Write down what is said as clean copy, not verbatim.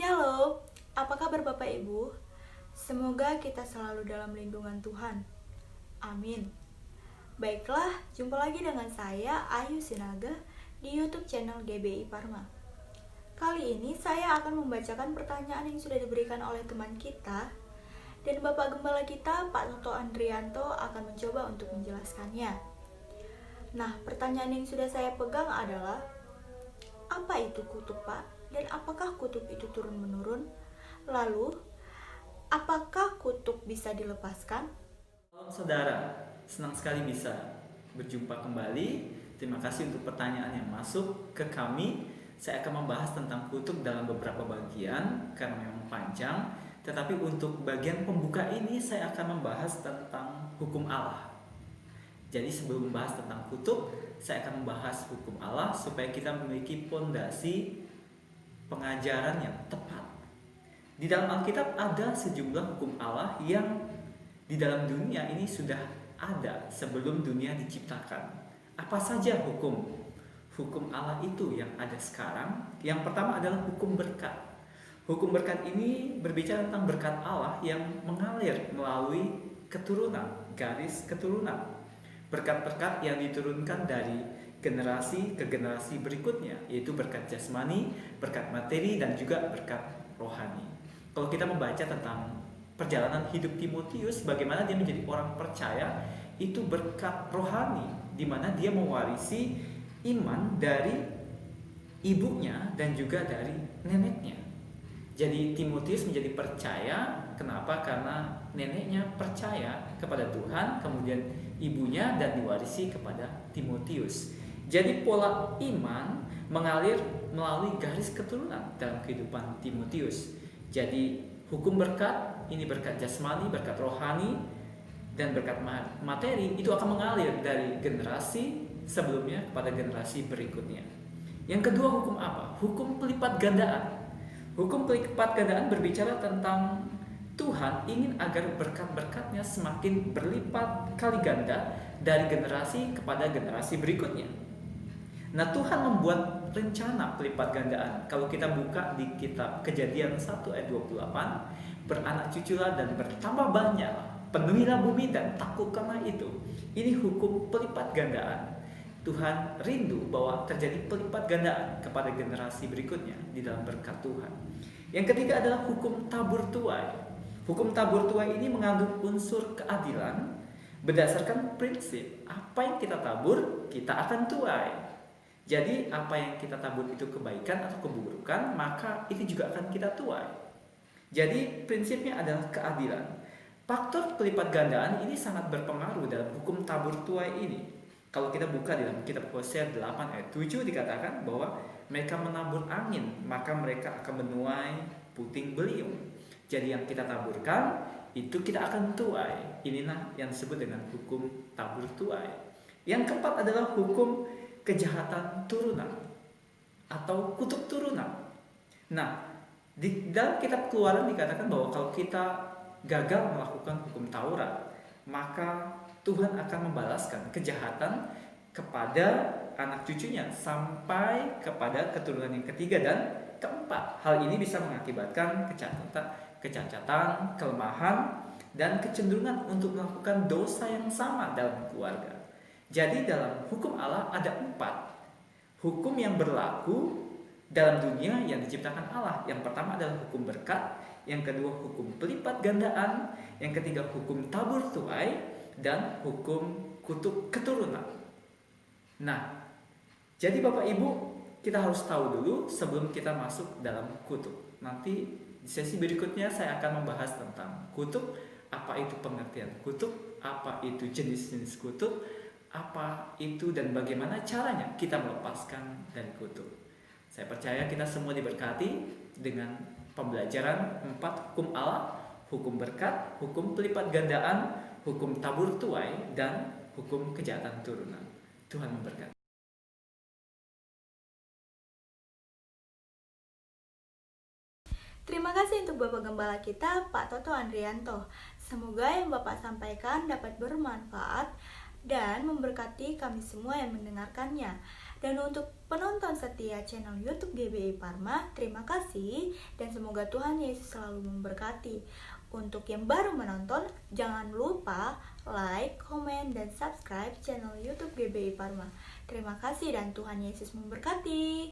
Shalom, apa kabar Bapak Ibu? Semoga kita selalu dalam lindungan Tuhan. Amin. Baiklah, jumpa lagi dengan saya Ayu Sinaga di YouTube channel GBI Parma. Kali ini saya akan membacakan pertanyaan yang sudah diberikan oleh teman kita, dan Bapak Gembala kita, Pak Toto Andrianto, akan mencoba untuk menjelaskannya. Nah, pertanyaan yang sudah saya pegang adalah, apa itu kutub, Pak? Dan apakah kutub itu turun-menurun? Lalu, apakah kutub bisa dilepaskan? Salam saudara, senang sekali bisa berjumpa kembali. Terima kasih untuk pertanyaan yang masuk ke kami. Saya akan membahas tentang kutub dalam beberapa bagian karena memang panjang. Tetapi untuk bagian pembuka ini saya akan membahas tentang hukum Allah. Jadi sebelum membahas tentang kutub, saya akan membahas hukum Allah supaya kita memiliki fondasi pengajaran yang tepat. Di dalam Alkitab ada sejumlah hukum Allah yang di dalam dunia ini sudah ada sebelum dunia diciptakan. Apa saja hukum Allah itu yang ada sekarang? Yang pertama adalah hukum berkat. Hukum berkat ini berbicara tentang berkat Allah yang mengalir melalui keturunan, garis keturunan. Berkat-berkat yang diturunkan dari generasi ke generasi berikutnya, yaitu berkat jasmani, berkat materi, dan juga berkat rohani. Kalau kita membaca tentang perjalanan hidup Timotius, bagaimana dia menjadi orang percaya, itu berkat rohani, di mana dia mewarisi iman dari ibunya dan juga dari neneknya. Jadi Timotius menjadi percaya, kenapa? Karena neneknya percaya kepada Tuhan, kemudian ibunya, dan diwarisi kepada Timotius. Jadi pola iman mengalir melalui garis keturunan dalam kehidupan Timotius. Jadi hukum berkat, ini berkat jasmani, berkat rohani, dan berkat materi itu akan mengalir dari generasi sebelumnya kepada generasi berikutnya. Yang kedua, hukum apa? Hukum pelipat gandaan. Hukum pelipat gandaan berbicara tentang Tuhan ingin agar berkat-berkatnya semakin berlipat kali ganda dari generasi kepada generasi berikutnya. Nah, Tuhan membuat rencana pelipat gandaan. Kalau kita buka di kitab Kejadian 1 ayat 28, beranak cuculah dan bertambah banyak, penuhilah bumi dan taklukkanlah itu. Ini hukum pelipat gandaan. Tuhan rindu bahwa terjadi pelipat gandaan kepada generasi berikutnya di dalam berkat Tuhan. Yang ketiga adalah hukum tabur tuai. Hukum tabur tuai ini mengandung unsur keadilan berdasarkan prinsip apa yang kita tabur, kita akan tuai. Jadi apa yang kita tabur itu kebaikan atau keburukan, maka itu juga akan kita tuai. Jadi prinsipnya adalah keadilan. Faktor pelipat gandaan ini sangat berpengaruh dalam hukum tabur tuai ini. Kalau kita buka di dalam kitab Hosea 8 ayat 7 dikatakan bahwa mereka menabur angin, maka mereka akan menuai puting beliung. Jadi yang kita taburkan itu kita akan tuai. Inilah yang disebut dengan hukum tabur tuai. Yang keempat adalah hukum kejahatan turunan atau kutub turunan. Nah, di dalam kitab Keluaran dikatakan bahwa kalau kita gagal melakukan hukum Taurat, maka Tuhan akan membalaskan kejahatan kepada anak cucunya sampai kepada keturunan yang ketiga dan keempat. Hal ini bisa mengakibatkan kecacatan, kelemahan, dan kecenderungan untuk melakukan dosa yang sama dalam keluarga. Jadi dalam hukum Allah ada 4 hukum yang berlaku dalam dunia yang diciptakan Allah. Yang pertama adalah hukum berkat, yang kedua hukum pelipat gandaan, yang ketiga hukum tabur tuai, dan hukum kutub keturunan. Nah, jadi Bapak Ibu, kita harus tahu dulu sebelum kita masuk dalam kutub. Nanti di sesi berikutnya saya akan membahas tentang kutub, apa itu pengertian kutub, apa itu jenis-jenis kutub, apa itu dan bagaimana caranya kita melepaskan dari kutub. Saya percaya kita semua diberkati dengan pembelajaran 4 hukum Allah, hukum berkat, hukum pelipat gandaan, hukum tabur tuai, dan hukum kejahatan turunan. Tuhan memberkati. Terima kasih untuk Bapak Gembala kita, Pak Toto Andrianto. Semoga yang Bapak sampaikan dapat bermanfaat dan memberkati kami semua yang mendengarkannya. Dan untuk penonton setia channel YouTube GBI Parma, terima kasih dan semoga Tuhan Yesus selalu memberkati. Untuk yang baru menonton, jangan lupa like, komen, dan subscribe channel YouTube GBI Parma. Terima kasih dan Tuhan Yesus memberkati.